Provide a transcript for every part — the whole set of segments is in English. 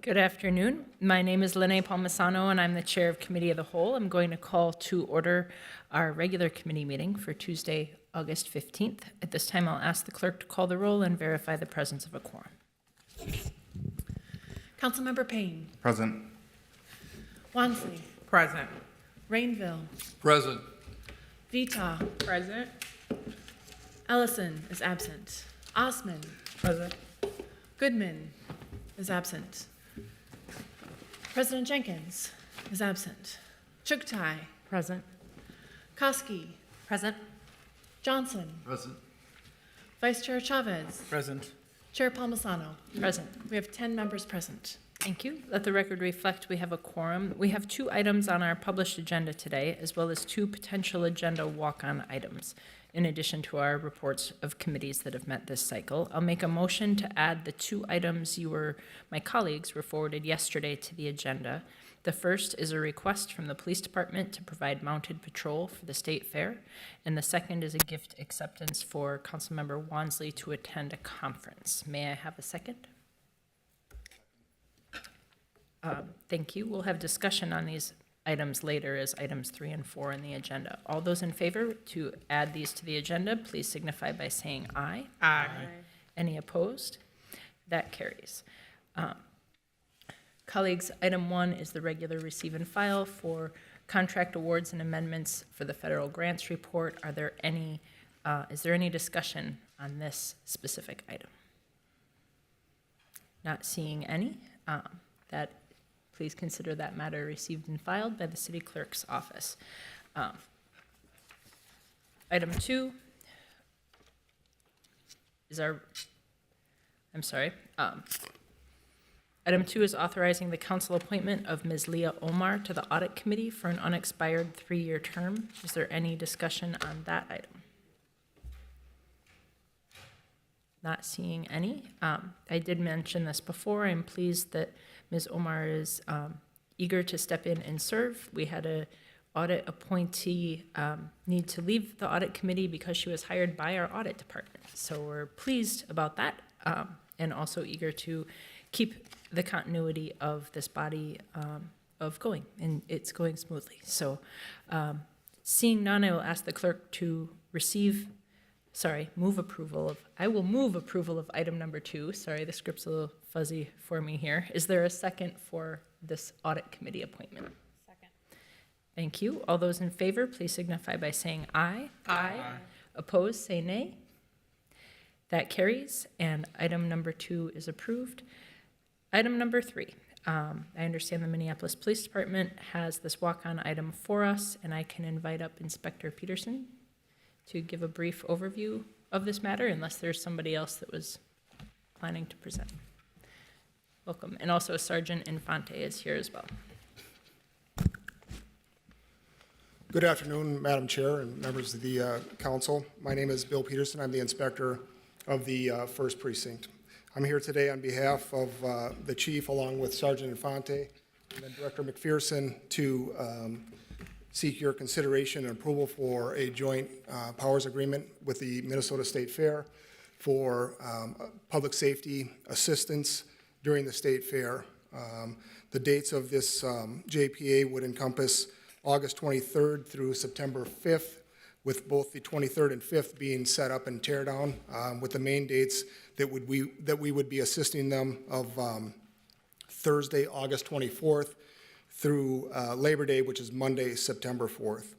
Good afternoon. My name is Lene Palmisano, and I'm the Chair of Committee of the Whole. I'm going to call to order our regular committee meeting for Tuesday, August 15th. At this time, I'll ask the clerk to call the roll and verify the presence of a quorum. Councilmember Payne. Present. Wansley. Present. Rainville. Present. Vita. Present. Ellison is absent. Osman. Present. Goodman is absent. President Jenkins is absent. Chugtai. Present. Koski. Present. Johnson. Present. Vice Chair Chavez. Present. Chair Palmisano. Present. We have 10 members present. Thank you. Let the record reflect we have a quorum. We have 2 items on our published agenda today, as well as 2 potential agenda walk-on items, in addition to our reports of committees that have met this cycle. I'll make a motion to add the 2 items my colleagues were forwarded yesterday to the agenda. The first is a request from the police department to provide mounted patrol for the state fair, and the second is a gift acceptance for Councilmember Wansley to attend a conference. May I have a second? Thank you. We'll have discussion on these items later as items 3 and 4 in the agenda. All those in favor to add these to the agenda, please signify by saying aye. Aye. Any opposed? That carries. Colleagues, item 1 is the regular receive and file for contract awards and amendments for the federal grants report. Is there any discussion on this specific item? Not seeing any. Please consider that matter received and filed by the city clerk's office. Item 2 is Item 2 is authorizing the council appointment of Ms. Leah Omar to the Audit Committee for an unexpired 3-year term. Is there any discussion on that item? Not seeing any. I did mention this before. I'm pleased that Ms. Omar is eager to step in and serve. We had an audit appointee need to leave the audit committee because she was hired by our audit department. So we're pleased about that and also eager to keep the continuity of this body of going, and it's going smoothly. So seeing none, I will ask the clerk to I will move approval of item number 2. Sorry, the script's a little fuzzy for me here. Is there a second for this audit committee appointment? Second. Thank you. All those in favor, please signify by saying aye. Aye. Opposed, say nay. That carries, and item number 2 is approved. Item number 3. I understand the Minneapolis Police Department has this walk-on item for us, and I can invite up Inspector Peterson to give a brief overview of this matter, unless there's somebody else that was planning to present. Welcome. And also Sergeant Infante is here as well. Good afternoon, Madam Chair and members of the council. My name is Bill Peterson. I'm the inspector of the 1st Precinct. I'm here today on behalf of the chief, along with Sergeant Infante and then Director McPherson, to seek your consideration and approval for a joint powers agreement with the Minnesota State Fair for public safety assistance during the state fair. The dates of this JPA would encompass August 23rd through September 5th, with both the 23rd and 5th being set up and tear down, with the main dates that we would be assisting them of Thursday, August 24th, through Labor Day, which is Monday, September 4th.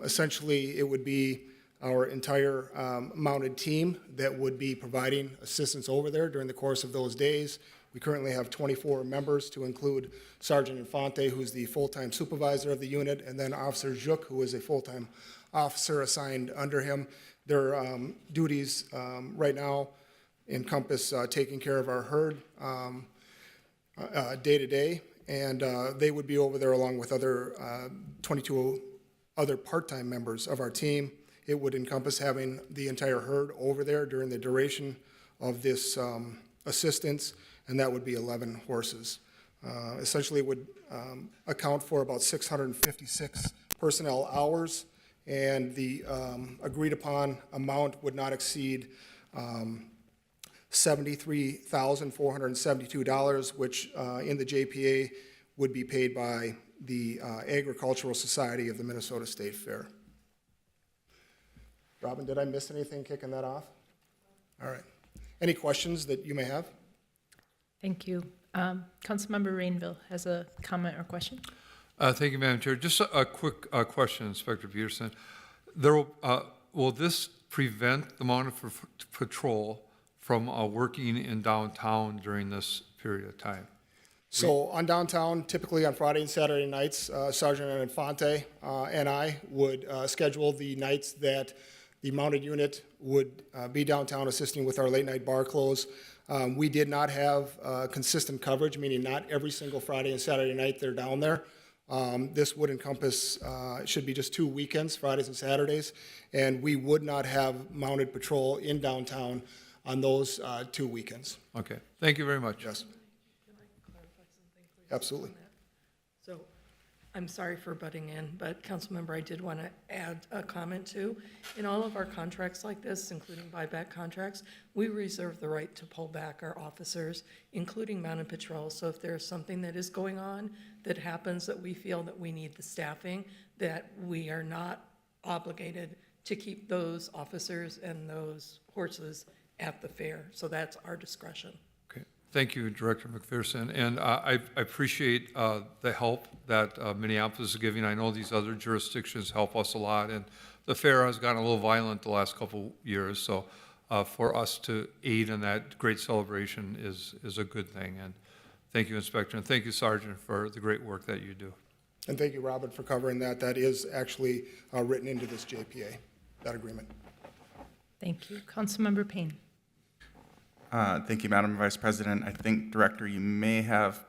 Essentially, it would be our entire mounted team that would be providing assistance over there during the course of those days. We currently have 24 members, to include Sergeant Infante, who's the full-time supervisor of the unit, and then Officer Juk, who is a full-time officer assigned under him. Their duties right now encompass taking care of our herd day to day, and they would be over there along with 22 other part-time members of our team. It would encompass having the entire herd over there during the duration of this assistance, and that would be 11 horses. Essentially, it would account for about 656 personnel hours, and the agreed-upon amount would not exceed $73,472, which in the JPA would be paid by the Agricultural Society of the Minnesota State Fair. Robin, did I miss anything kicking that off? All right. Any questions that you may have? Thank you. Councilmember Rainville has a comment or question. Thank you, Madam Chair. Just a quick question, Inspector Peterson. Will this prevent the Mounted Patrol from working in downtown during this period of time? So on downtown, typically on Friday and Saturday nights, Sergeant Infante and I would schedule the nights that the mounted unit would be downtown assisting with our late night bar close. We did not have consistent coverage, meaning not every single Friday and Saturday night they're down there. This would encompass, it should be just 2 weekends, Fridays and Saturdays, and we would not have mounted patrol in downtown on those 2 weekends. Okay, thank you very much. Yes, Can I clarify something, please? absolutely. on that? So, I'm sorry for butting in, but Councilmember, I did want to add a comment too. In all of our contracts like this, including buyback contracts, we reserve the right to pull back our officers, including mounted patrol. So if there's something that is going on that happens that we feel that we need the staffing, that we are not obligated to keep those officers and those horses at the fair. So that's our discretion. Okay, thank you, Director McPherson. And I appreciate the help that Minneapolis is giving. I know these other jurisdictions help us a lot, and the fair has gotten a little violent the last couple years. So for us to aid in that great celebration is a good thing. And thank you, Inspector, and thank you, Sergeant, for the great work that you do. And thank you, Robin, for covering that. That is actually written into this JPA, that agreement. Thank you. Councilmember Payne. Thank you, Madam Vice President. I think, Director, you may have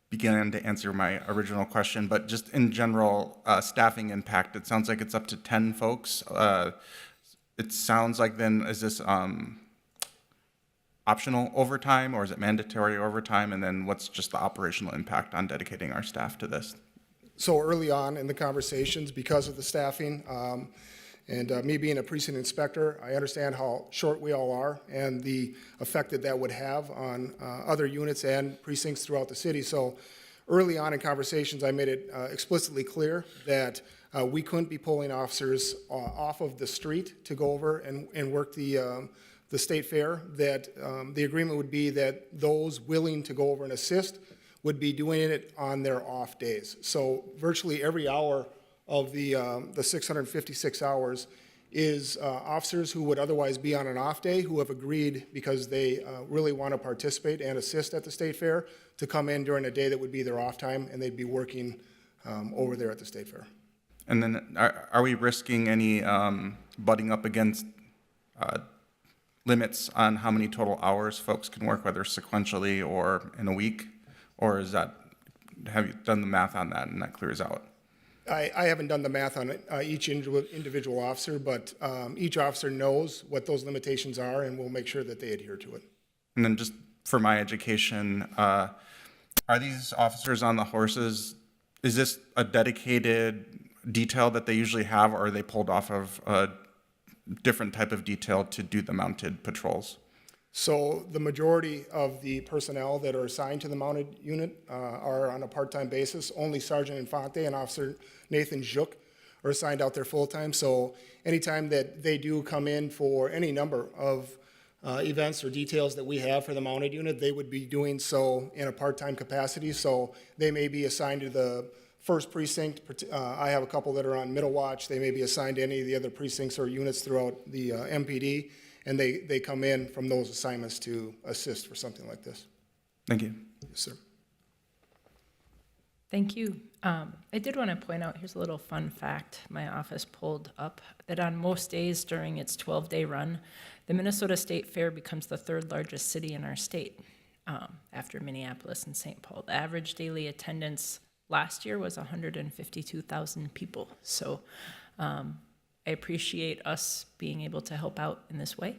begun to answer my original question, but just in general, staffing impact, it sounds like it's up to 10 folks. It sounds like then, is this optional overtime or is it mandatory overtime? And then what's just the operational impact on dedicating our staff to this? So early on in the conversations, because of the staffing, and me being a precinct inspector, I understand how short we all are and the effect that that would have on other units and precincts throughout the city. So early on in conversations, I made it explicitly clear that we couldn't be pulling officers off of the street to go over and work the state fair, that the agreement would be that those willing to go over and assist would be doing it on their off days. So virtually every hour of the 656 hours is officers who would otherwise be on an off day who have agreed because they really want to participate and assist at the state fair to come in during a day that would be their off time, and they'd be working over there at the state fair. And then are we risking any butting up against limits on how many total hours folks can work, whether sequentially or in a week? Or is that, have you done the math on that and that clears out? I haven't done the math on each individual officer, but each officer knows what those limitations are, and we'll make sure that they adhere to it. And then just for my education, are these officers on the horses, is this a dedicated detail that they usually have, or are they pulled off of a different type of detail to do the mounted patrols? So the majority of the personnel that are assigned to the mounted unit are on a part-time basis. Only Sergeant Infante and Officer Nathan Zook are assigned out there full-time. So anytime that they do come in for any number of events or details that we have for the mounted unit, they would be doing so in a part-time capacity. So they may be assigned to the first precinct. I have a couple that are on middle watch. They may be assigned to any of the other precincts or units throughout the MPD. And they come in from those assignments to assist for something like this. Thank you. Yes, sir. Thank you. I did want to point out, here's a little fun fact my office pulled up, that on most days during its 12-day run, the Minnesota State Fair becomes the third largest city in our state, after Minneapolis and St. Paul. The average daily attendance last year was 152,000 people. So I appreciate us being able to help out in this way.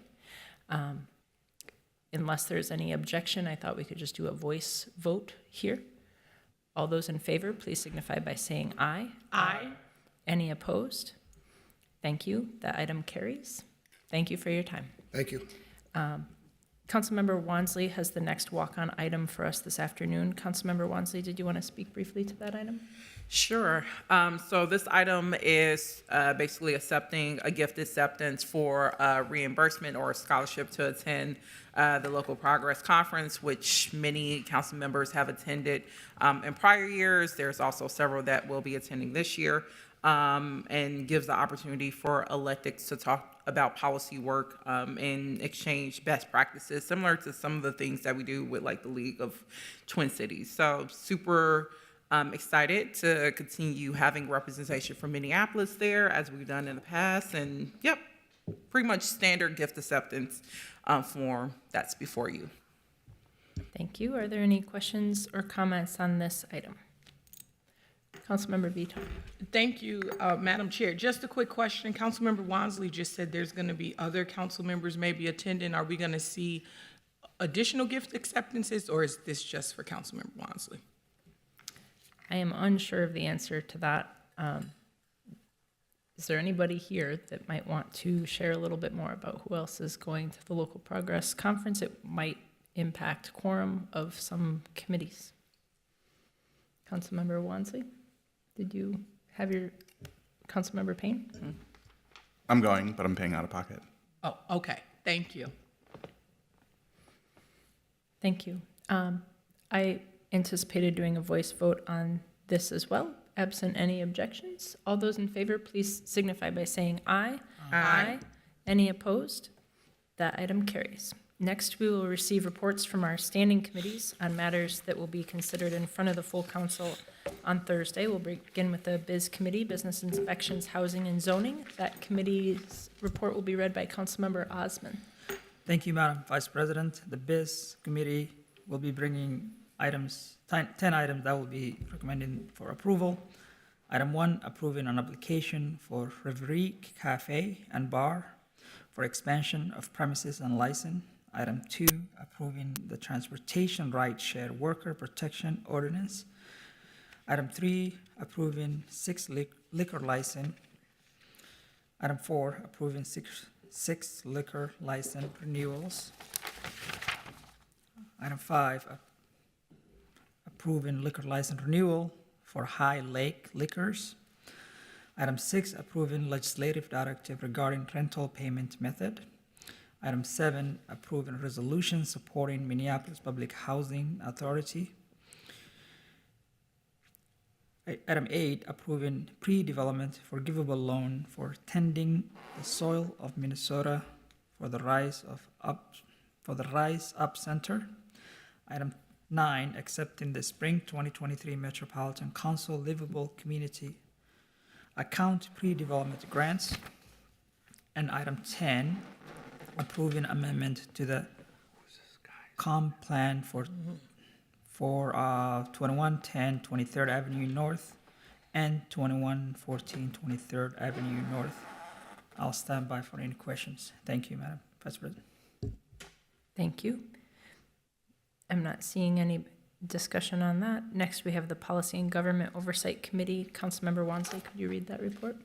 Unless there's any objection, I thought we could just do a voice vote here. All those in favor, please signify by saying aye. Aye. Any opposed? Thank you. That item carries. Thank you for your time. Thank you. Councilmember Wansley has the next walk-on item for us this afternoon. Councilmember Wansley, did you want to speak briefly to that item? Sure. So this item is basically accepting a gift acceptance for reimbursement or a scholarship to attend the Local Progress Conference, which many council members have attended in prior years. There's also several that will be attending this year, and gives the opportunity for electeds to talk about policy work and exchange best practices, similar to some of the things that we do with like the League of Twin Cities. So super excited to continue having representation from Minneapolis there, as we've done in the past. And yep, pretty much standard gift acceptance form that's before you. Thank you. Are there any questions or comments on this item? Councilmember Vito. Thank you, Madam Chair. Just a quick question. Councilmember Wansley just said there's going to be other council members maybe attending. Are we going to see additional gift acceptances, or is this just for Councilmember Wansley? I am unsure of the answer to that. Is there anybody here that might want to share a little bit more about who else is going to the Local Progress Conference? It might impact quorum of some committees. Councilmember Wansley, did you have your, Councilmember Payne? I'm going, but I'm paying out of pocket. Oh, okay. Thank you. Thank you. I anticipated doing a voice vote on this as well. Absent any objections, all those in favor, please signify by saying aye. Aye. Any opposed? That item carries. Next, we will receive reports from our standing committees on matters that will be considered in front of the full council on Thursday. We'll begin with the Biz Committee, Business Inspections, Housing and Zoning. That committee's report will be read by Councilmember Osman. Thank you, Madam Vice President. The Biz Committee will be bringing 10 items that will be recommended for approval. Item 1, approving an application for Reverie Cafe and Bar for expansion of premises and license. Item 2, approving the Transportation Ride Share Worker Protection Ordinance. Item 3, approving 6 liquor license. Item 4, approving six liquor license renewals. Item 5, approving liquor license renewal for High Lake Liquors. Item 6, approving legislative directive regarding rental payment method. Item 7, approving resolution supporting Minneapolis Public Housing Authority. Item 8, approving pre-development forgivable loan for tending the soil of Minnesota for the Rise Up Center. Item 9, accepting the Spring 2023 Metropolitan Council Livable Community Account pre-development grants. And item 10, approving amendment to the comp plan for 2110 23rd Avenue North and 2114 23rd Avenue North. I'll stand by for any questions. Thank you, Madam Vice President. Thank you. I'm not seeing any discussion on that. Next, we have the Policy and Government Oversight Committee. Councilmember Wansley, could you read that report?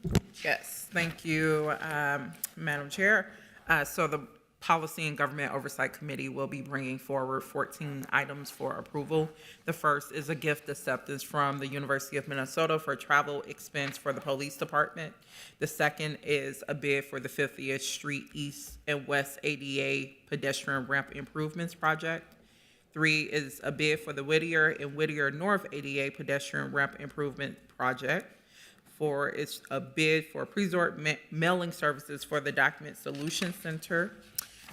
Yes, thank you, Madam Chair. So the Policy and Government Oversight Committee will be bringing forward 14 items for approval. The first is a gift acceptance from the University of Minnesota for travel expense for the police department. The second is a bid for the 50th Street East and West ADA pedestrian ramp improvements project. 3 is a bid for the Whittier and Whittier North ADA pedestrian ramp improvement project. 4 is a bid for pre-resort mailing services for the Document Solutions Center.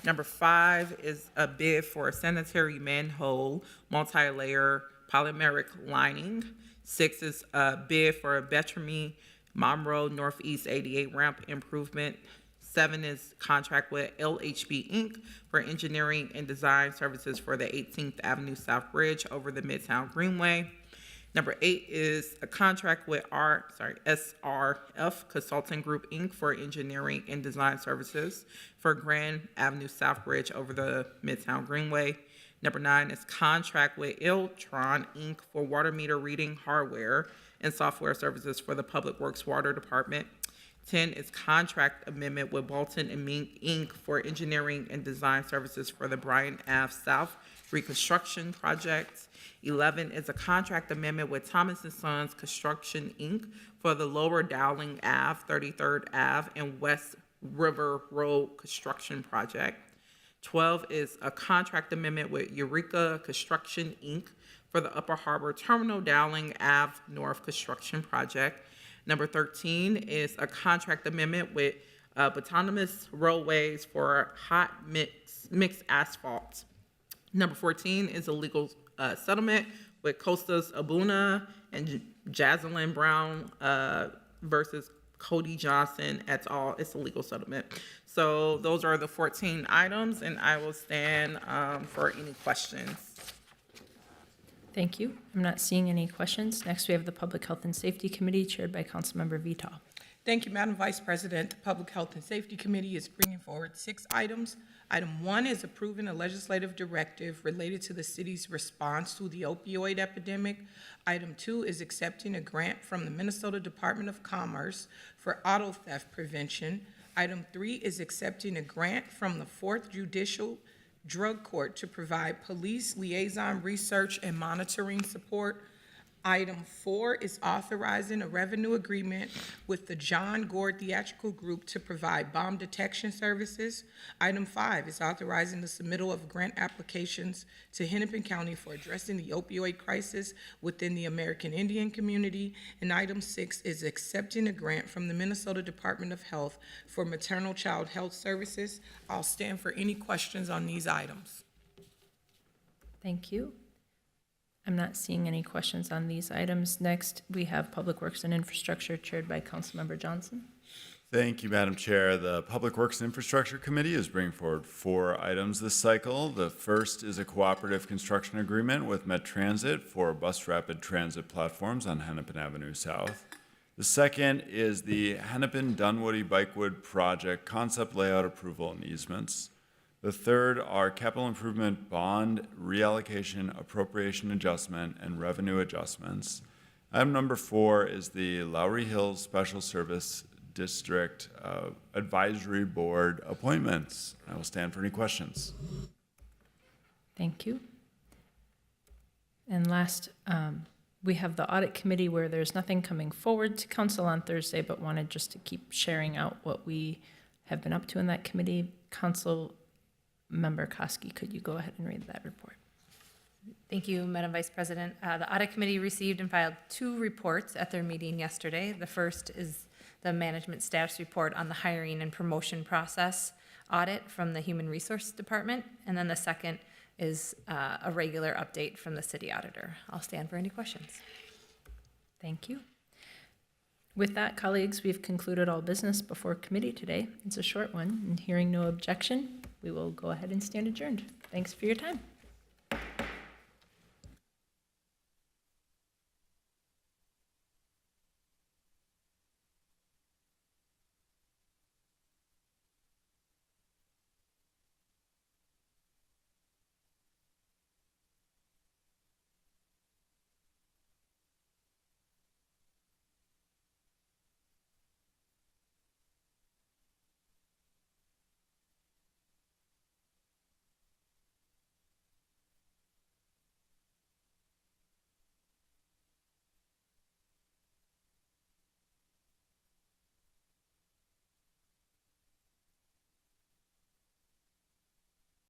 Number 5 is a bid for a sanitary manhole multi-layer polymeric lining. 6 is a bid for a Betrami Monroe Northeast ADA ramp improvement. 7 is contract with LHB Inc. for engineering and design services for the 18th Avenue South Bridge over the Midtown Greenway. Number 8 is a contract with SRF Consulting Group Inc. for engineering and design services for Grand Avenue South Bridge over the Midtown Greenway. Number 9 is contract with Iltron Inc. for water meter reading hardware and software services for the Public Works Water Department. 10 is contract amendment with Bolton and Mink Inc. for engineering and design services for the Bryan Ave South reconstruction project. 11 is a contract amendment with Thomas & Sons Construction Inc. for the Lower Dowling Ave, 33rd Ave, and West River Road construction project. 12 is a contract amendment with Eureka Construction Inc. for the Upper Harbor Terminal Dowling Ave North construction project. Number 13 is a contract amendment with Betonomous Roadways for hot mixed asphalt. Number 14 is a legal settlement with Costas Abuna and Jazelyn Brown versus Cody Johnson et al. It's a legal settlement. So those are the 14 items, and I will stand for any questions. Thank you. I'm not seeing any questions. Next, we have the Public Health and Safety Committee chaired by Councilmember Vito. Thank you, Madam Vice President. The Public Health and Safety Committee is bringing forward 6 items. Item 1 is approving a legislative directive related to the city's response to the opioid epidemic. Item 2 is accepting a grant from the Minnesota Department of Commerce for auto theft prevention. Item 3 is accepting a grant from the 4th Judicial Drug Court to provide police liaison research and monitoring support. Item 4 is authorizing a revenue agreement with the John Gord Theatrical Group to provide bomb detection services. Item 5 is authorizing the submittal of grant applications to Hennepin County for addressing the opioid crisis within the American Indian community. And item 6 is accepting a grant from the Minnesota Department of Health for maternal child health services. I'll stand for any questions on these items. Thank you. I'm not seeing any questions on these items. Next, we have Public Works and Infrastructure chaired by Councilmember Johnson. Thank you, Madam Chair. The Public Works and Infrastructure Committee is bringing forward 4 items this cycle. The first is a cooperative construction agreement with Met Transit for bus rapid transit platforms on Hennepin Avenue South. The second is the Hennepin Dunwoody Bikewood Project concept layout approval and easements. The third are capital improvement bond reallocation, appropriation adjustment, and revenue adjustments. Item number 4 is the Lowry Hills Special Service District Advisory Board appointments. I will stand for any questions. Thank you. And last, we have the Audit Committee where there's nothing coming forward to council on Thursday, but wanted just to keep sharing out what we have been up to in that committee. Member Koski, could you go ahead and read that report? Thank you, Madam Vice President. The Audit Committee received and filed 2 reports at their meeting yesterday. The first is the Management Status Report on the hiring and promotion process audit from the Human Resource Department, and then the second is a regular update from the City Auditor. I'll stand for any questions. Thank you. With that, colleagues, we've concluded all business before committee today. It's a short one, and hearing no objection, we will go ahead and stand adjourned. Thanks for your time.